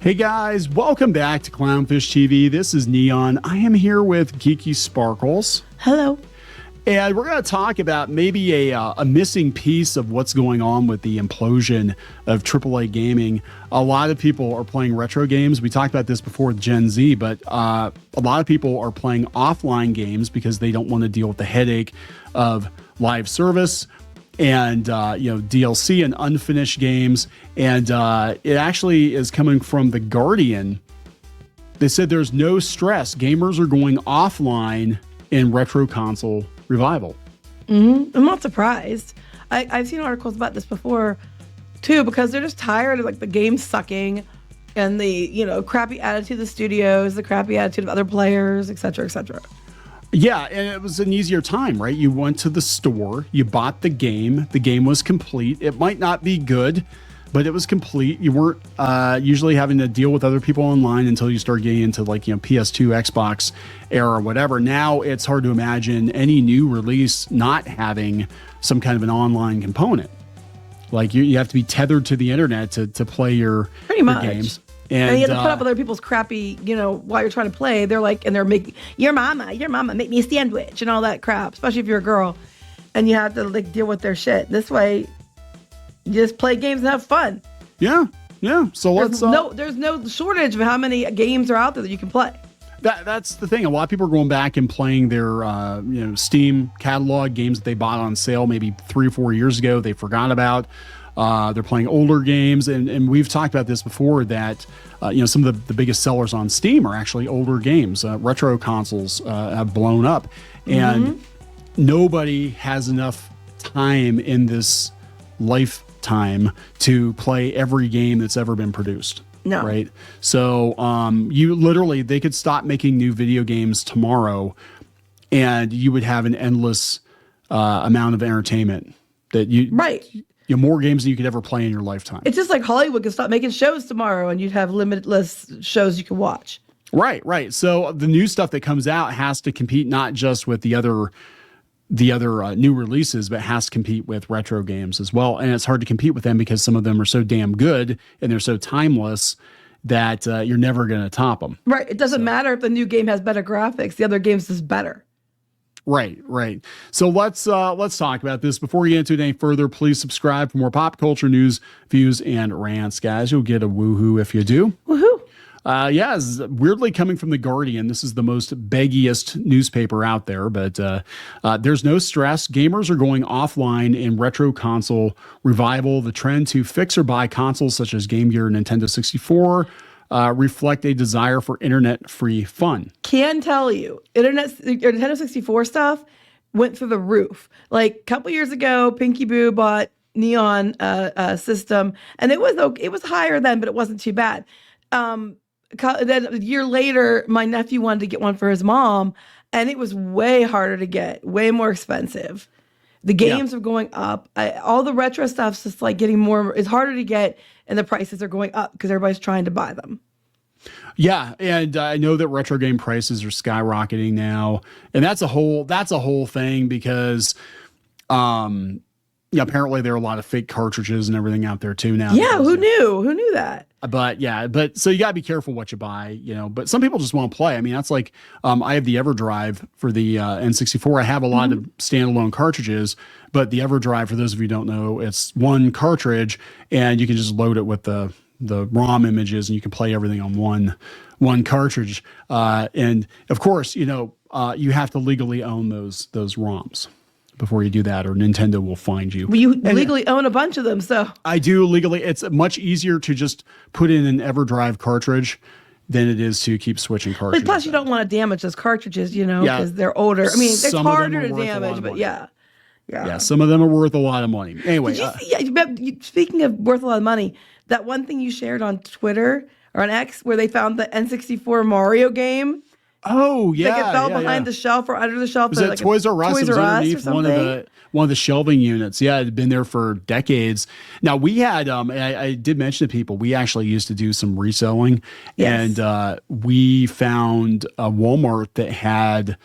Hey guys, welcome back to Clownfish TV. This is Kneon. I am here with Geeky Sparkles. Hello. And we're going to talk about maybe a missing piece of what's going on with the implosion of AAA gaming. A lot of people are playing retro games. We talked about this before with Gen Z, but a lot of people are playing offline games because they don't want to deal with the headache of live service and DLC and unfinished games. And it actually is coming from The Guardian. They said there's no stress. Gamers are going offline in retro console revival. I'm not surprised. I've seen articles about this before too, because they're just tired of like the game sucking and the crappy attitude of the studios, the crappy attitude of other players, et cetera, et cetera. Yeah, and it was an easier time, right? You went to the store, you bought the game was complete. It might not be good, but it was complete. You weren't usually having to deal with other people online until you start getting into PS2, Xbox era or whatever. Now it's hard to imagine any new release not having some kind of an online component. Like you have to be tethered to the internet to play your games. And you have to put up with other people's crappy, while you're trying to play. They're like, and they're making, your mama, make me a sandwich and all that crap, especially if you're a girl. And you have to deal with their shit. This way, you just play games and have fun. Yeah. So there's no shortage of how many games are out there that you can play. That's the thing. A lot of people are going back and playing their Steam catalog games that they bought on sale maybe 3 or 4 years ago. They forgot about. They're playing older games, and we've talked about this before that some of the biggest sellers on Steam are actually older games. Retro consoles have blown up, and nobody has enough time in this lifetime to play every game that's ever been produced. No. Right? So they could stop making new video games tomorrow, and you would have an endless amount of entertainment that you... Right. More games than you could ever play in your lifetime. It's just like Hollywood could stop making shows tomorrow and you'd have limitless shows you can watch. Right. So the new stuff that comes out has to compete not just with the other new releases, but has to compete with retro games as well. And it's hard to compete with them because some of them are so damn good and they're so timeless that you're never going to top them. Right. It doesn't matter if the new game has better graphics. The other game's just better. Right. So let's talk about this. Before we get into it any further, please subscribe for more pop culture news, views, and rants, guys. You'll get a woohoo if you do. Woohoo! It's weirdly coming from The Guardian. This is the most beggiest newspaper out there, but there's no stress. Gamers are going offline in retro console revival. The trend to fix or buy consoles such as Game Gear and Nintendo 64 reflect a desire for internet-free fun. Can tell you, Nintendo 64 stuff went through the roof. Like a couple years ago, Pinky Boo bought Neon system, and it was higher then, but it wasn't too bad. Then a year later, my nephew wanted to get one for his mom, and it was way harder to get, way more expensive. The games are going up. All the retro stuff's just getting more. It's harder to get, and the prices are going up because everybody's trying to buy them. Yeah, and I know that retro game prices are skyrocketing now, and that's a whole thing because, apparently there are a lot of fake cartridges and everything out there too now. Yeah, who knew? Who knew that? But so you gotta be careful what you buy, But some people just want to play. I mean, that's like I have the EverDrive for the N64. I have a lot of standalone cartridges, but the EverDrive, for those of you who don't know, it's one cartridge, and you can just load it with the ROM images, and you can play everything on one cartridge. And of course, you have to legally own those ROMs before you do that, or Nintendo will find you. Well, you legally own a bunch of them, so. I do legally. It's much easier to just put in an EverDrive cartridge than it is to keep switching cartridges. Plus, you don't want to damage those cartridges, because they're older. I mean, it's harder to damage, but yeah. Some of them are worth a lot of money. Anyway. Did you see, speaking of worth a lot of money, that one thing you shared on Twitter or on X where they found the N64 Mario game? Oh, yeah. Like it fell behind the shelf or under the shelf. Was it Toys R Us? It was underneath one of the shelving units. Yeah, it had been there for decades. Now, we had, I did mention to people, we actually used to do some reselling. Yes. And we found a Walmart that had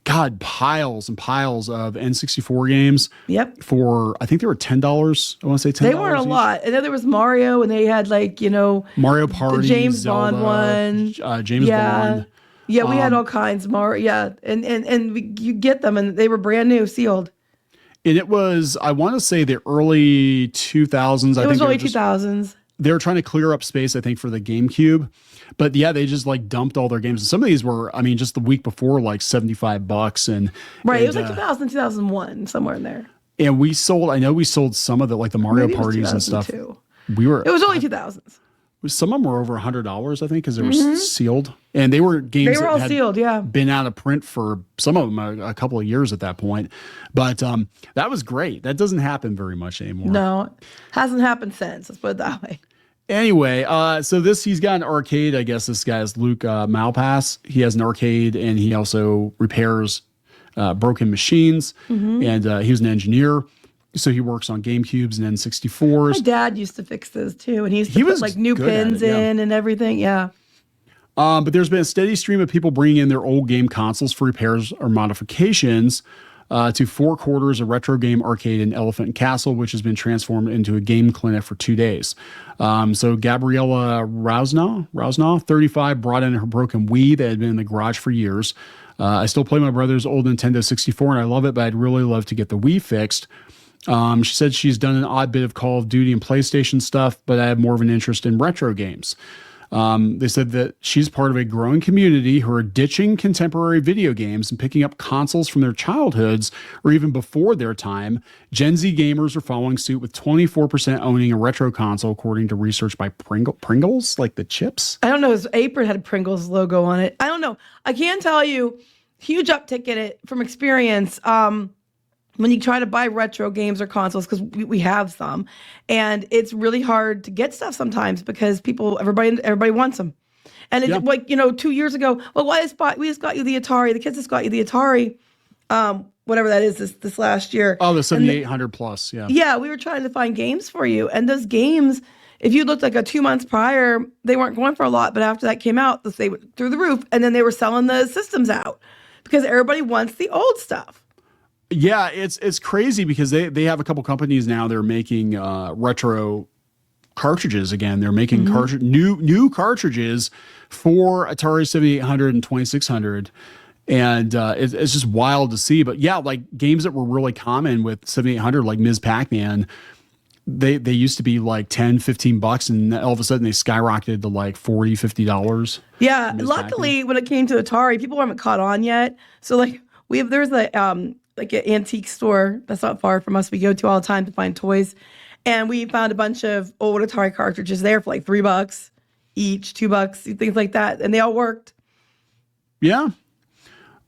God, piles and piles of N64 games. Yep. For, I think they were $10. I want to say $10. They weren't a lot. And then there was Mario, and they had like, Mario Party, the James Zelda, Bond one. James Bond. Yeah, we had all kinds. You get them, and they were brand new, sealed. And it was, I want to say the early 2000s. It was early 2000s. They were trying to clear up space, I think, for the GameCube. But yeah, they just like dumped all their games. And some of these were, I mean, just the week before, like $75. Right. It was like 2000, 2001, somewhere in there. And I know we sold some of like the Mario parties and stuff. It was early 2000s. Some of them were over $100, I think, because they were sealed. And they were games that had sealed, been out of print for some of them a couple of years at that point. But that was great. That doesn't happen very much anymore. No, hasn't happened since. Let's put it that way. Anyway, so he's got an arcade. I guess this guy is Luke Malpass. He has an arcade, and he also repairs broken machines. And he was an engineer. So he works on GameCubes and N64s. My dad used to fix those too, and he used to put like new pins in and everything. Yeah. But there's been a steady stream of people bringing in their old game consoles for repairs or modifications to Four Quarters, a retro game arcade in Elephant and Castle, which has been transformed into a game clinic for 2 days. So Gabriella Rousnaw, 35, brought in her broken Wii that had been in the garage for years. I still play my brother's old Nintendo 64, and I love it, but I'd really love to get the Wii fixed. She said she's done an odd bit of Call of Duty and PlayStation stuff, but I have more of an interest in retro games. They said that she's part of a growing community who are ditching contemporary video games and picking up consoles from their childhoods or even before their time. Gen Z gamers are following suit with 24% owning a retro console, according to research by Pringles, like the chips. I don't know. His apron had a Pringles logo on it. I don't know. I can tell you, huge uptick in it from experience. When you try to buy retro games or consoles, because we have some, and it's really hard to get stuff sometimes because everybody wants them. And it's like, 2 years ago, well, we just got you the Atari. The kids just got you the Atari, whatever that is this last year. Oh, the 7800 plus, yeah. Yeah, we were trying to find games for you. And those games, if you looked like 2 months prior, they weren't going for a lot. But after that came out, they went through the roof. And then they were selling the systems out because everybody wants the old stuff. Yeah, it's crazy because they have a couple companies now. They're making retro cartridges again. They're making new cartridges for Atari 7800 and 2600, and it's just wild to see. But yeah, like games that were really common with 7800, like Ms. Pac-Man, they used to be like $10-15, and all of a sudden they skyrocketed to like $40-50. Yeah, luckily when it came to Atari, people haven't caught on yet. So like there's like an antique store that's not far from us. We go to all the time to find toys. And we found a bunch of old Atari cartridges there for like $3 each, $2, things like that. And they all worked. Yeah.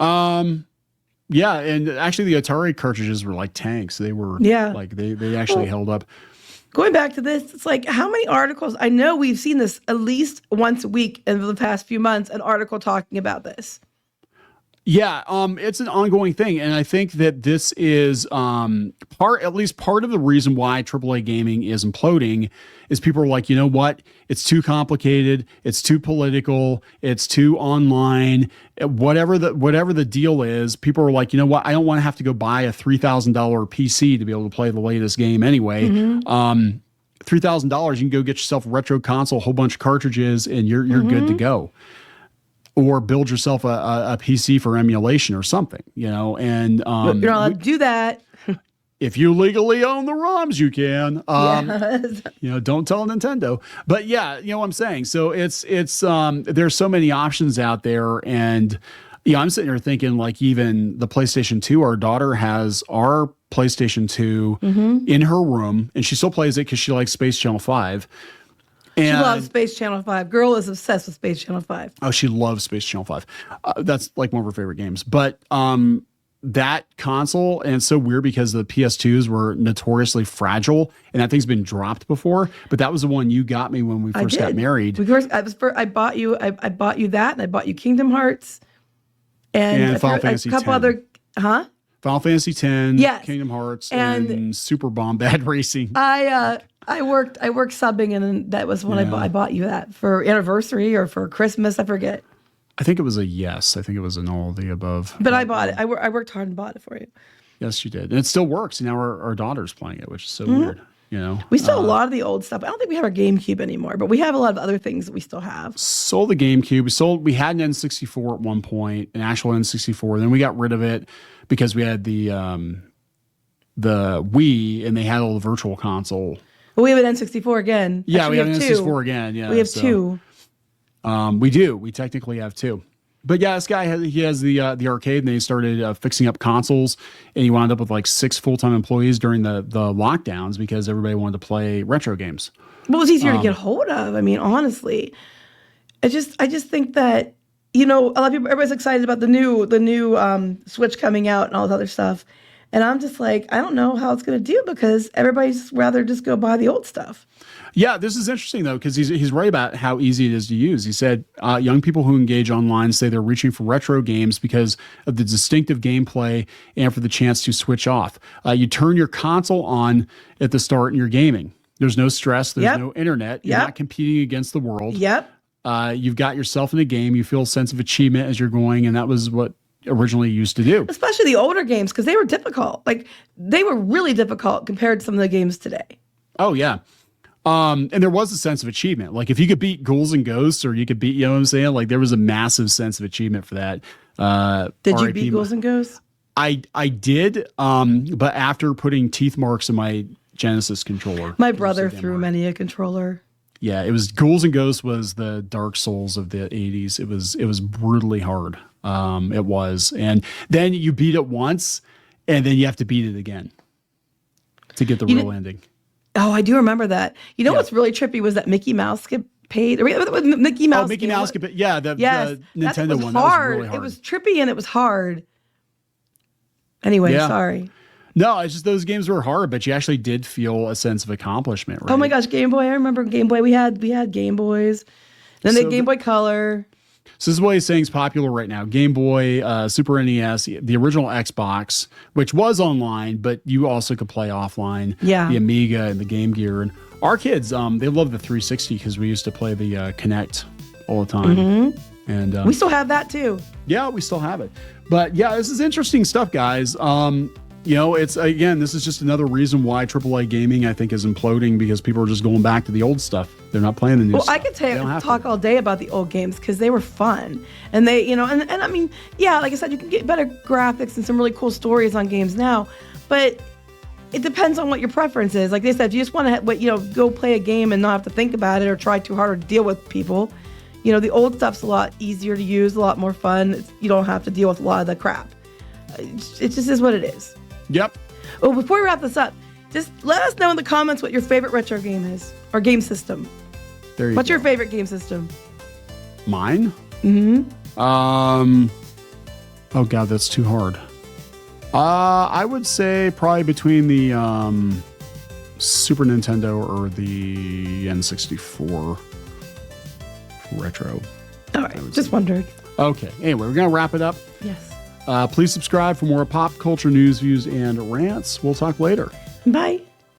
Yeah. And actually the Atari cartridges were like tanks. They were like, they actually held up. Going back to this, it's like how many articles, I know we've seen this at least once a week in the past few months, an article talking about this. Yeah, it's an ongoing thing, and I think that this is at least part of the reason why AAA gaming is imploding is people are like, you know what? It's too complicated, it's too political, it's too online, whatever the deal is. People are like, you know what? I don't want to have to go buy a $3,000 PC to be able to play the latest game anyway. $3,000, you can go get yourself a retro console, a whole bunch of cartridges, and you're good to go. Or build yourself a PC for emulation or something, and you're not allowed to do that. If you legally own the ROMs, you can. Don't tell Nintendo. But yeah, you know what I'm saying. So it's there's so many options out there, and I'm sitting here thinking like even the PlayStation 2. Our daughter has our PlayStation 2 in her room, and she still plays it because she likes Space Channel 5. And she loves Space Channel 5. Girl is obsessed with Space Channel 5. Oh, she loves Space Channel 5. That's like one of her favorite games. But that console, and it's so weird because the PS2s were notoriously fragile, and that thing's been dropped before. But that was the one you got me when we first got married. I bought you that, and I bought you Kingdom Hearts, and Final Fantasy a couple 10. other, Final Fantasy X, yes. Kingdom Hearts, and Super Bombad Racing. I worked subbing, and that was when I bought you that for anniversary or for Christmas. I forget. I think it was a yes. I think it was an all of the above. But I bought it. I worked hard and bought it for you. Yes, you did. And it still works. Now our daughter's playing it, which is so weird. You know, we still have a lot of the old stuff. I don't think we have our GameCube anymore, but we have a lot of other things that we still have. Sold the GameCube. We had an N64 at one point, an actual N64. Then we got rid of it because we had the Wii, and they had all the virtual console. Well, we have an N64 again. Yeah, Actually, we have an N64 again. Yeah, we have two. We do. We technically have two. But yeah, this guy has the arcade, and they started fixing up consoles, and he wound up with like 6 full-time employees during the lockdowns because everybody wanted to play retro games. Well, it was easier to get hold of. I mean, honestly, I just think that, you know, a lot of people, everybody's excited about the new Switch coming out and all this other stuff, and I'm just like, I don't know how it's going to do because everybody's rather just go buy the old stuff. Yeah, this is interesting, though, because he's right about how easy it is to use. He said young people who engage online say they're reaching for retro games because of the distinctive gameplay and for the chance to switch off. You turn your console on at the start and you're gaming. There's no stress. There's no internet. You're not competing against the world. You've got yourself in a game. You feel a sense of achievement as you're going, and that was what originally used to do. Especially the older games, because they were difficult. Like, they were really difficult compared to some of the games today. Oh, yeah. And there was a sense of achievement. Like if you could beat Ghouls and Ghosts, or you could beat, you know what I'm saying? Like there was a massive sense of achievement for that. Did you beat Ghouls and Ghosts? I did. But after putting teeth marks in my Genesis controller. My brother threw many a controller. Yeah, it was Ghouls and Ghosts was the Dark Souls of the 80s. It was brutally hard. It was. And then you beat it once, and then you have to beat it again to get the real ending. Oh, I do remember that. You know what's really trippy was that Mickey Mouse get paid. Mickey Mouse. Oh, Mickey Mouse get paid. Yeah, the Nintendo one. Hard. That was really hard. It was trippy and it was hard. Anyway, sorry. No, it's just those games were hard, but you actually did feel a sense of accomplishment, right? Oh my gosh, Game Boy! I remember Game Boy. We had Game Boys. Then the Game Boy Color. So this is what he's saying is popular right now. Game Boy, Super NES, the original Xbox, which was online, but you also could play offline. Yeah. The Amiga and the Game Gear. And our kids, they love the 360 because we used to play the Kinect all the time. Mm-hmm. And we still have that too. Yeah, we still have it. But yeah, this is interesting stuff, guys. You know, it's again, this is just another reason why AAA gaming, I think, is imploding because people are just going back to the old stuff. They're not playing the new stuff. Well, I could talk all day about the old games because they were fun. And they, you know, and I mean, yeah, like I said, you can get better graphics and some really cool stories on games now. But it depends on what your preference is. Like they said, if you just want to, you know, go play a game and not have to think about it or try too hard or deal with people, you know, the old stuff's a lot easier to use, a lot more fun. You don't have to deal with a lot of the crap. It just is what it is. Yep. Oh, before we wrap this up, just let us know in the comments what your favorite retro game is or game system. There you What's go. your favorite game system? Mine? Mm-hmm. Oh God, that's too hard. I would say probably between the Super Nintendo or the N64 retro. All right, just wondered. Okay. Anyway, we're gonna wrap it up. Yes. Please subscribe for more pop culture news, views, and rants. We'll talk later. Bye.